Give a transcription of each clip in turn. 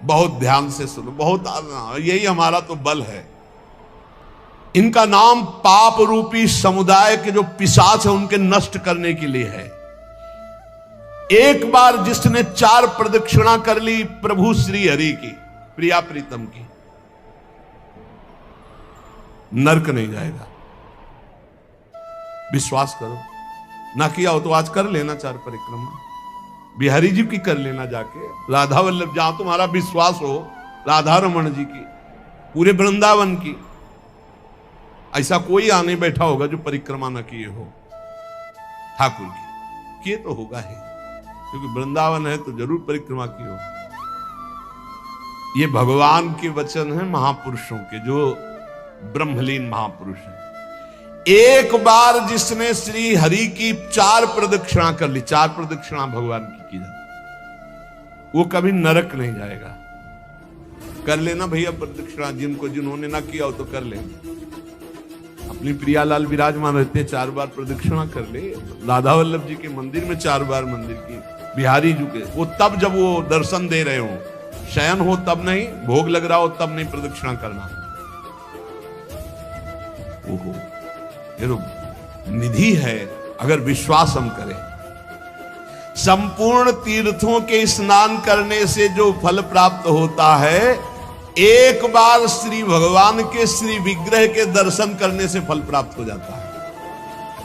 बहुत ध्यान से सुनो, बहुत यही हमारा तो बल है। इनका नाम पाप रूपी समुदाय के जो पिशाच है उनके नष्ट करने के लिए है। एक बार जिसने 4 प्रदक्षिणा कर ली प्रभु श्री हरि की, प्रिया प्रीतम की, नरक नहीं जाएगा। विश्वास करो, ना किया हो तो आज कर लेना 4 परिक्रमा, बिहारी जी की कर लेना जाके, राधा वल्लभ जहां तुम्हारा विश्वास हो, राधा रमन जी की, पूरे वृंदावन की। ऐसा कोई आने बैठा होगा जो परिक्रमा न किए हो ठाकुर की, किए तो होगा ही, क्योंकि वृंदावन है तो जरूर परिक्रमा की हो। ये भगवान के वचन है महापुरुषों के, जो ब्रह्मलीन महापुरुष है। एक बार जिसने श्री हरि की 4 प्रदक्षिणा कर ली, 4 प्रदक्षिणा भगवान की जाती, वो कभी नरक नहीं जाएगा। कर लेना भैया प्रदक्षिणा, जिन्होंने ना किया हो तो कर लेना। अपनी प्रियालाल विराजमान रहते 4 बार प्रदक्षिणा कर ले, राधा वल्लभ जी के मंदिर में 4 बार मंदिर की, बिहारी जी के, वो तब जब वो दर्शन दे रहे हो, शयन हो तब नहीं, भोग लग रहा हो तब नहीं प्रदक्षिणा करना। ओहो, ये तो निधि है अगर विश्वास हम करें। संपूर्ण तीर्थों के स्नान करने से जो फल प्राप्त होता है, एक बार श्री भगवान के श्री विग्रह के दर्शन करने से फल प्राप्त हो जाता है।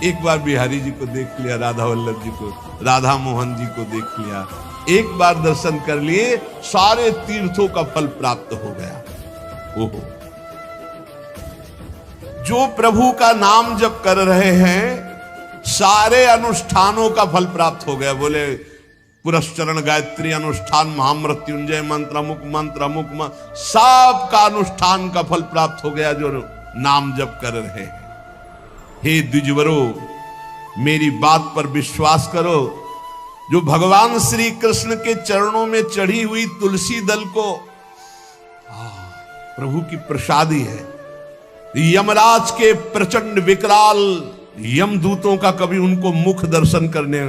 एक बार बिहारी जी को देख लिया, राधा वल्लभ जी को, राधा मोहन जी को देख लिया, एक बार दर्शन कर लिए, सारे तीर्थों का फल प्राप्त हो गया। ओहो, जो प्रभु का नाम जप कर रहे हैं, सारे अनुष्ठानों का फल प्राप्त हो गया। बोले पुरस्चरण गायत्री अनुष्ठान, महामृत्युंजय मंत्र, अमुक सब का अनुष्ठान का फल प्राप्त हो गया जो नाम जप कर रहे हैं। हे द्विजवरो, मेरी बात पर विश्वास करो। जो भगवान श्री कृष्ण के चरणों में चढ़ी हुई तुलसी दल को प्रभु की प्रसादी है। यमराज के प्रचंड विकराल यमदूतों का कभी उनको मुख दर्शन करने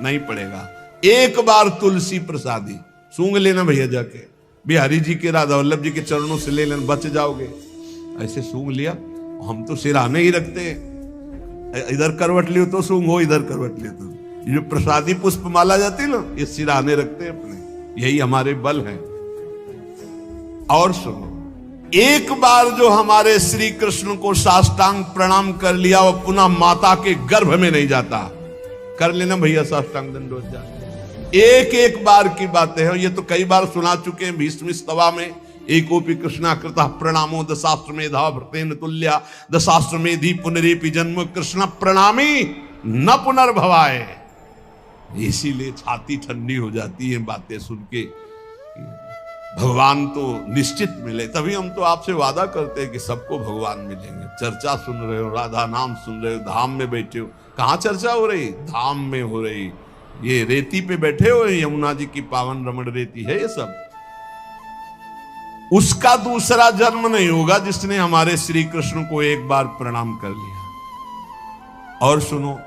नहीं पड़ेगा। एक बार तुलसी प्रसादी सूंघ लेना भैया, जाके बिहारी जी के, राधा वल्लभ जी के चरणों से ले लेना, बच जाओगे। ऐसे सूंघ लिया, हम तो सिराने ही रखते हैं, इधर करवट लियो तो सूंघो, इधर करवट लियो तो। ये जो प्रसादी पुष्प माला जाती है ना, ये सिराने रखते हैं अपने, यही हमारे बल है। और सुनो, एक बार जो हमारे श्री कृष्ण को साष्टांग प्रणाम कर लिया, वो पुनः माता के गर्भ में नहीं जाता। कर लेना भैया साष्टांग दंडवत जा। एक बार की बातें हैं, ये तो कई बार सुना चुके हैं भीष्म स्तवा में। एकोपि कृष्णा कृतः प्रणामो दशाश्वमेधा भृतेन तुल्या, दशाश्वमेधि पुनरेपि जन्म कृष्ण प्रणामी न पुनर्भवाए। इसीलिए छाती ठंडी हो जाती है बातें सुन के। भगवान तो निश्चित मिले, तभी हम तो आपसे वादा करते हैं कि सबको भगवान मिलेंगे। चर्चा सुन रहे हो, राधा नाम सुन रहे हो, धाम में बैठे हो। कहाँ चर्चा हो रही? धाम में हो रही। ये रेती पे बैठे हो, यमुना जी की पावन रमण रेती है ये सब। उसका दूसरा जन्म नहीं होगा जिसने हमारे श्री कृष्ण को एक बार प्रणाम कर लिया। और सुनो,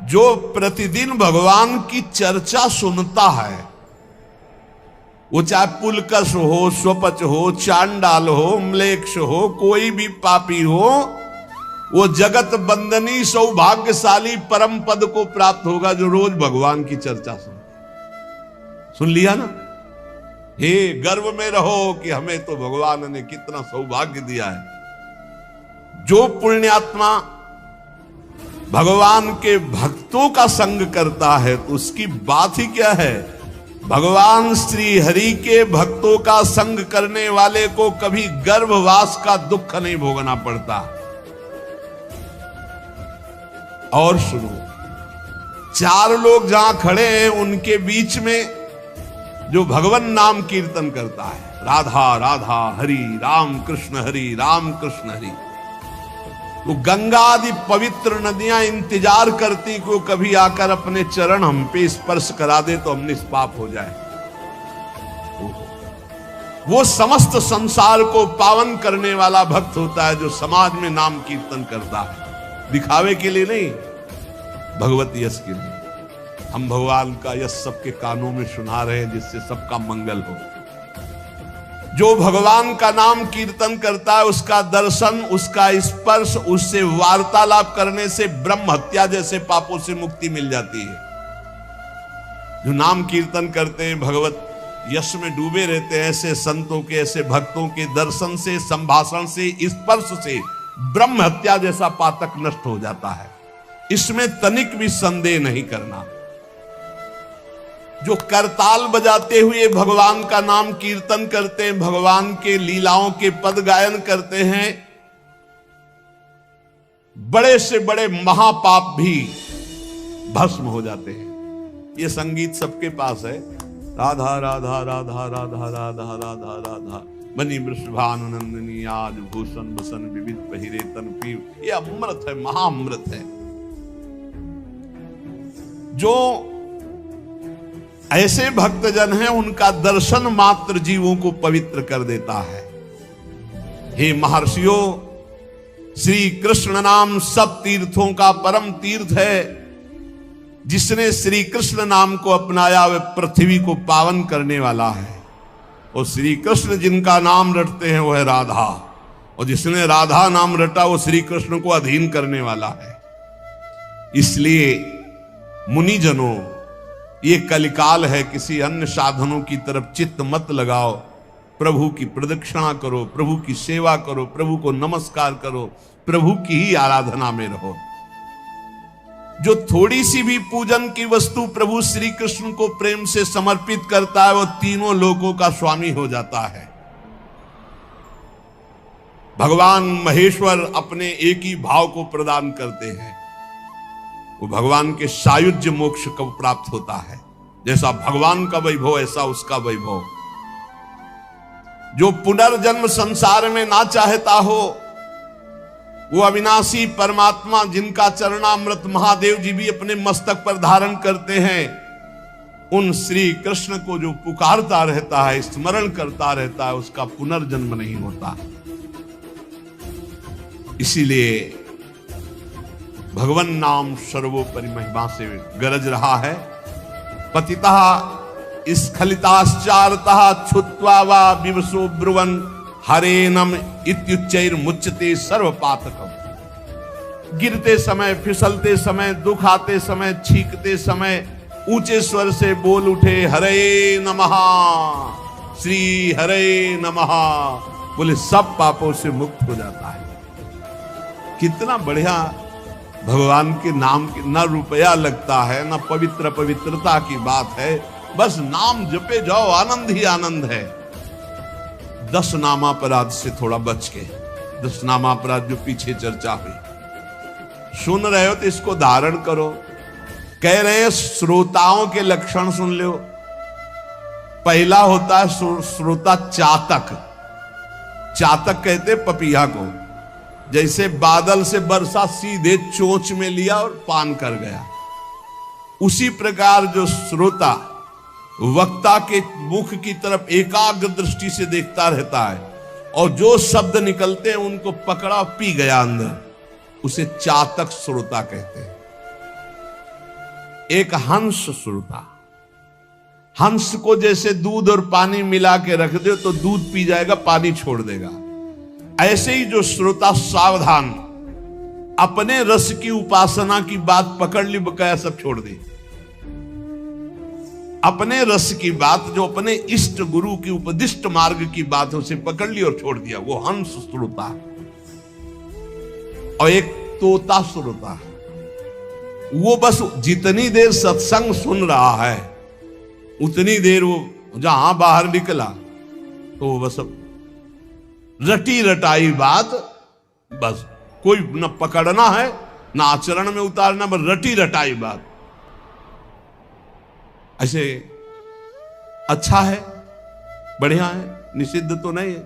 जो प्रतिदिन भगवान की चर्चा सुनता है, वो चाहे पुलकश हो, स्वपच हो, चांडाल हो, म्लेच्छ हो, कोई भी पापी हो, वो जगत बंदनी सौभाग्यशाली परम पद को प्राप्त होगा जो रोज भगवान की चर्चा सुन लिया ना। हे गर्व में रहो कि हमें तो भगवान ने कितना सौभाग्य दिया है। जो पुण्यात्मा भगवान के भक्तों का संग करता है तो उसकी बात ही क्या है। भगवान श्री हरि के भक्तों का संग करने वाले को कभी गर्भवास का दुख नहीं भोगना पड़ता। और सुनो, 4 लोग जहां खड़े हैं उनके बीच में जो भगवान नाम कीर्तन करता है, राधा राधा हरि राम कृष्ण हरि राम कृष्ण हरि, वो गंगा आदि पवित्र नदियां इंतजार करती कि वो कभी आकर अपने चरण हम पे स्पर्श करा दे तो हम निष्पाप हो जाए। वो समस्त संसार को पावन करने वाला भक्त होता है जो समाज में नाम कीर्तन करता है, दिखावे के लिए नहीं, भगवत यश के लिए। हम भगवान का यश सबके कानों में सुना रहे हैं जिससे सबका मंगल हो। जो भगवान का नाम कीर्तन करता है उसका दर्शन, उसका स्पर्श, उससे वार्तालाप करने से ब्रह्म हत्या जैसे पापों से मुक्ति मिल जाती है। जो नाम कीर्तन करते हैं, भगवत यश में डूबे रहते हैं, ऐसे संतों के, ऐसे भक्तों के दर्शन से, संभाषण से, स्पर्श से ब्रह्म हत्या जैसा पातक नष्ट हो जाता है। इसमें तनिक भी संदेह नहीं करना। जो करताल बजाते हुए भगवान का नाम कीर्तन करते हैं, भगवान के लीलाओं के पद गायन करते हैं, बड़े से बड़े महापाप भी भस्म हो जाते हैं। ये संगीत सबके पास है। राधा राधा राधा राधा राधा राधा राधा मणि वृषभानुनंदिनी आज भूषण बसन विविध पहिरे तन पीव। ये अमृत है, महाअमृत है। जो ऐसे भक्तजन हैं उनका दर्शन मात्र जीवों को पवित्र कर देता है। हे महर्षियों, श्री कृष्ण नाम सब तीर्थों का परम तीर्थ है। जिसने श्री कृष्ण नाम को अपनाया वह पृथ्वी को पावन करने वाला है। और श्री कृष्ण जिनका नाम रटते हैं वह राधा, और जिसने राधा नाम रटा वो श्री कृष्ण को अधीन करने वाला है। इसलिए मुनिजनों, ये कलिकाल है, किसी अन्य साधनों की तरफ चित्त मत लगाओ। प्रभु की प्रदक्षिणा करो, प्रभु की सेवा करो, प्रभु को नमस्कार करो, प्रभु की ही आराधना में रहो। जो थोड़ी सी भी पूजन की वस्तु प्रभु श्री कृष्ण को प्रेम से समर्पित करता है वो तीनों लोकों का स्वामी हो जाता है। भगवान महेश्वर अपने एक ही भाव को प्रदान करते हैं, वो भगवान के सायुज्य मोक्ष को प्राप्त होता है। जैसा भगवान का वैभव ऐसा उसका वैभव। जो पुनर्जन्म संसार में ना चाहता हो, वो अविनाशी परमात्मा जिनका चरणामृत महादेव जी भी अपने मस्तक पर धारण करते हैं, उन श्री कृष्ण को जो पुकारता रहता है, स्मरण करता रहता है, उसका पुनर्जन्म नहीं होता। इसीलिए भगवन नाम सर्वोपरि महिमा से गरज रहा है। पतितः स्खलिताश्चारतः छुत्वा वा विवशो ब्रुवन् हरेनम इत्युच्चैर मुच्यते सर्व पातकम। गिरते समय, फिसलते समय, दुख आते समय, छींकते समय ऊंचे स्वर से बोल उठे हरे नमः, श्री हरे नमः, बोले सब पापों से मुक्त हो जाता है। कितना बढ़िया भगवान के नाम की ना रुपया लगता है, ना पवित्र पवित्रता की बात है, बस नाम जपे जाओ, आनंद ही आनंद है। 10 नामापराध से थोड़ा बच के, 10 नामापराध जो पीछे चर्चा हुई, सुन रहे हो तो इसको धारण करो। कह रहे हैं श्रोताओं के लक्षण सुन लो। पहला होता है श्रोता चातक। चातक कहते पपीहा को। जैसे बादल से बरसा सीधे चोंच में लिया और पान कर गया, उसी प्रकार जो श्रोता वक्ता के मुख की तरफ एकाग्र दृष्टि से देखता रहता है और जो शब्द निकलते हैं उनको पकड़ा पी गया अंदर, उसे चातक श्रोता कहते हैं। एक हंस श्रोता, हंस को जैसे दूध और पानी मिला के रख दो तो दूध पी जाएगा, पानी छोड़ देगा। ऐसे ही जो श्रोता सावधान, अपने रस की उपासना की बात पकड़ ली, बकाया सब छोड़ दी। अपने रस की बात, जो अपने इष्ट गुरु की उपदिष्ट मार्ग की बात है, उसे पकड़ ली और छोड़ दिया, वो हंस श्रोता। और एक तोता श्रोता, वो बस जितनी देर सत्संग सुन रहा है उतनी देर वो जहां बाहर निकला तो वो बस रटी रटाई बात, बस कोई न पकड़ना है न आचरण में उतारना, बस रटी रटाई बात। ऐसे अच्छा है, बढ़िया है, निषिद्ध तो नहीं है।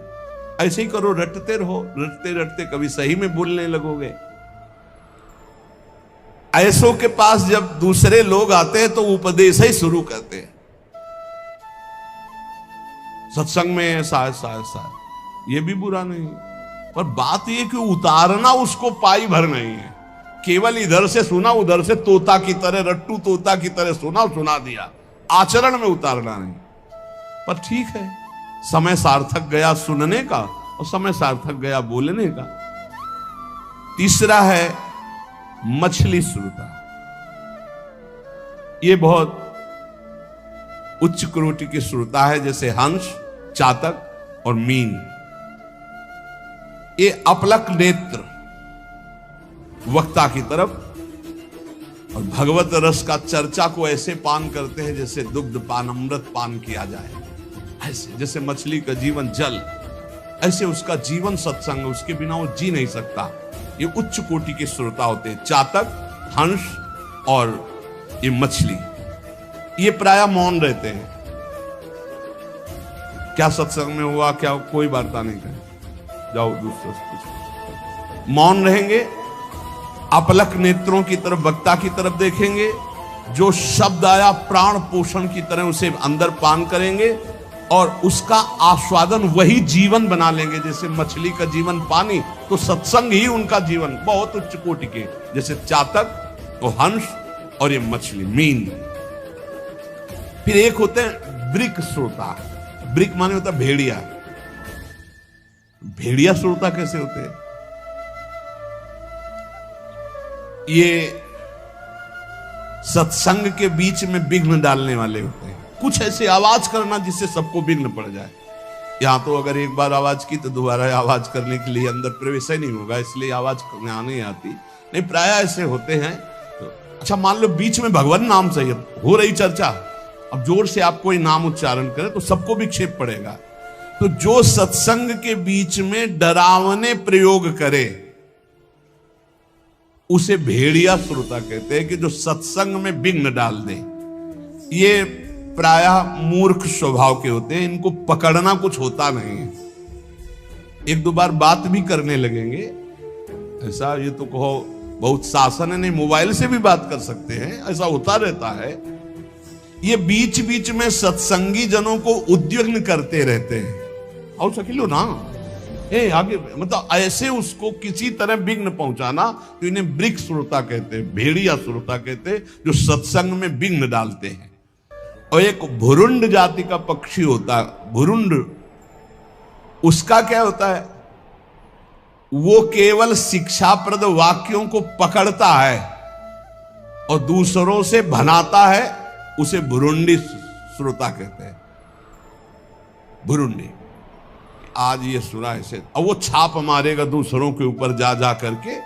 ऐसे ही करो, रटते रहो, रटते रटते कभी सही में बोलने लगोगे। ऐसों के पास जब दूसरे लोग आते हैं तो उपदेश ही शुरू करते हैं। सत्संग में ऐसा ऐसा ऐसा, ये भी बुरा नहीं, पर बात ये कि उतारना उसको पाई भर नहीं है। केवल इधर से सुना, उधर से तोता की तरह, रट्टू तोता की तरह सुना दिया, आचरण में उतारना नहीं। पर ठीक है, समय सार्थक गया सुनने का और समय सार्थक गया बोलने का। तीसरा है मछली श्रोता। ये बहुत उच्च कोटि की श्रोता है, जैसे हंस, चातक और मीन। ये अपलक नेत्र वक्ता की तरफ और भगवत रस का चर्चा को ऐसे पान करते हैं जैसे दुग्ध पान, अमृत पान किया जाए। ऐसे जैसे मछली का जीवन जल, ऐसे उसका जीवन सत्संग, उसके बिना वो जी नहीं सकता। ये उच्च कोटि के श्रोता होते हैं, चातक, हंस और ये मछली। ये प्रायः मौन रहते हैं। क्या सत्संग में हुआ, क्या कोई वार्ता नहीं करे, जाओ दूसरे से पूछो। मौन रहेंगे, अपलक नेत्रों की तरफ, वक्ता की तरफ देखेंगे। जो शब्द आया प्राण पोषण की तरह उसे अंदर पान करेंगे और उसका आस्वादन वही जीवन बना लेंगे। जैसे मछली का जीवन पानी, तो सत्संग ही उनका जीवन। बहुत उच्च कोटि के, जैसे चातक, तो हंस और ये मछली, मीन। फिर एक होते हैं ब्रिक श्रोता। ब्रिक माने होता है भेड़िया। भेड़िया श्रोता कैसे होते हैं? ये सत्संग के बीच में विघ्न डालने वाले होते हैं। कुछ ऐसे आवाज करना जिससे सबको विघ्न पड़ जाए। यहां तो अगर एक बार आवाज की तो दोबारा आवाज करने के लिए अंदर प्रवेश ही नहीं होगा, इसलिए आवाज करने आने आती नहीं। प्राय ऐसे होते हैं। तो अच्छा, मान लो बीच में भगवान नाम से हो रही चर्चा, अब जोर से आप कोई नाम उच्चारण करें तो सबको विक्षेप पड़ेगा। तो जो सत्संग के बीच में डरावने प्रयोग करे उसे भेड़िया श्रोता कहते हैं, कि जो सत्संग में विघ्न डाल दे। ये प्रायः मूर्ख स्वभाव के होते हैं, इनको पकड़ना कुछ होता नहीं है। एक दो बार बात भी करने लगेंगे, ऐसा ये तो कहो बहुत शासन है, नहीं मोबाइल से भी बात कर सकते हैं, ऐसा होता रहता है। ये बीच बीच में सत्संगी जनों को उद्विग्न करते रहते हैं। और सकिलो ना आगे, मतलब ऐसे उसको किसी तरह विघ्न पहुंचाना, तो इन्हें ब्रिक श्रोता कहते हैं, भेड़िया श्रोता कहते हैं, जो सत्संग में विघ्न डालते हैं। और एक भुरुंड जाति का पक्षी होता है, भुरुंड। उसका क्या होता है? वो केवल शिक्षाप्रद वाक्यों को पकड़ता है और दूसरों से भनाता है, उसे भुरुंडी श्रोता कहते हैं। भुरुंडी, आज ये सुना ऐसे, अब वो छाप मारेगा दूसरों के ऊपर जा जा करके,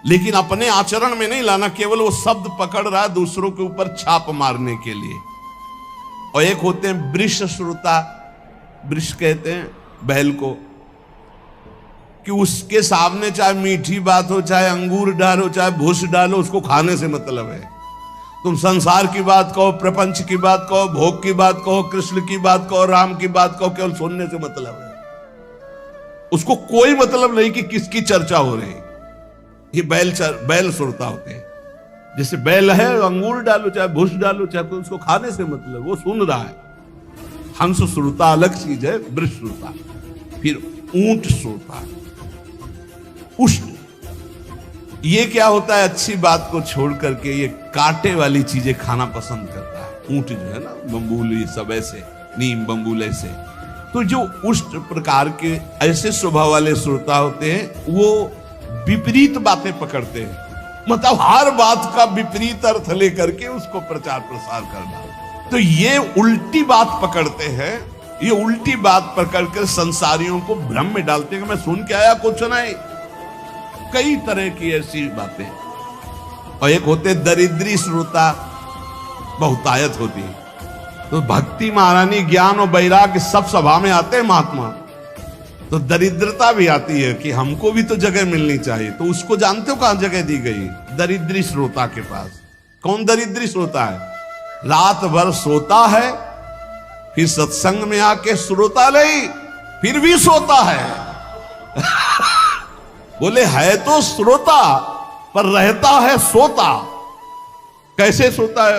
लेकिन अपने आचरण में नहीं लाना, केवल वो शब्द पकड़ रहा है दूसरों के ऊपर छाप मारने के लिए। और एक होते हैं वृष श्रोता। वृष कहते हैं बैल को, कि उसके सामने चाहे मीठी बात हो, चाहे अंगूर डालो, चाहे भूस डालो, उसको खाने से मतलब है। तुम संसार की बात कहो, प्रपंच की बात कहो, भोग की बात कहो, कृष्ण की बात कहो, राम की बात कहो, केवल सुनने से मतलब है। उसको कोई मतलब नहीं कि किसकी चर्चा हो रही। ये बैल श्रोता होते हैं। जैसे बैल है, अंगूर डालो, चाहे भूस डालो, चाहे कोई, उसको खाने से मतलब, वो सुन रहा है। हंस श्रोता अलग चीज है, वृष श्रोता। फिर ऊंट श्रोता, उष्ण। ये क्या होता है? अच्छी बात को छोड़ करके ये कांटे वाली चीजें खाना पसंद करता है। ऊंट जो है ना, बम्बूल, ये सब ऐसे, नीम, बम्बूल ऐसे। तो जो उष्ट प्रकार के ऐसे स्वभाव वाले श्रोता होते हैं, वो विपरीत बातें पकड़ते हैं। मतलब हर बात का विपरीत अर्थ लेकर के उसको प्रचार प्रसार करना। तो ये उल्टी बात पकड़ते हैं। ये उल्टी बात पकड़कर संसारियों को भ्रम में डालते हैं कि मैं सुन के आया, कुछ नहीं। कई तरह की ऐसी बातें। और एक होते दरिद्री श्रोता, बहुतायत होती है। तो भक्ति, महारानी, ज्ञान और वैराग्य सब सभा में आते हैं महात्मा, तो दरिद्रता भी आती है कि हमको भी तो जगह मिलनी चाहिए। तो उसको जानते हो कहां जगह दी गई? दरिद्री श्रोता के पास। कौन दरिद्री श्रोता है? रात भर सोता है, फिर सत्संग में आके श्रोता नहीं, फिर भी सोता है। बोले है तो श्रोता पर रहता है सोता। कैसे सोता है?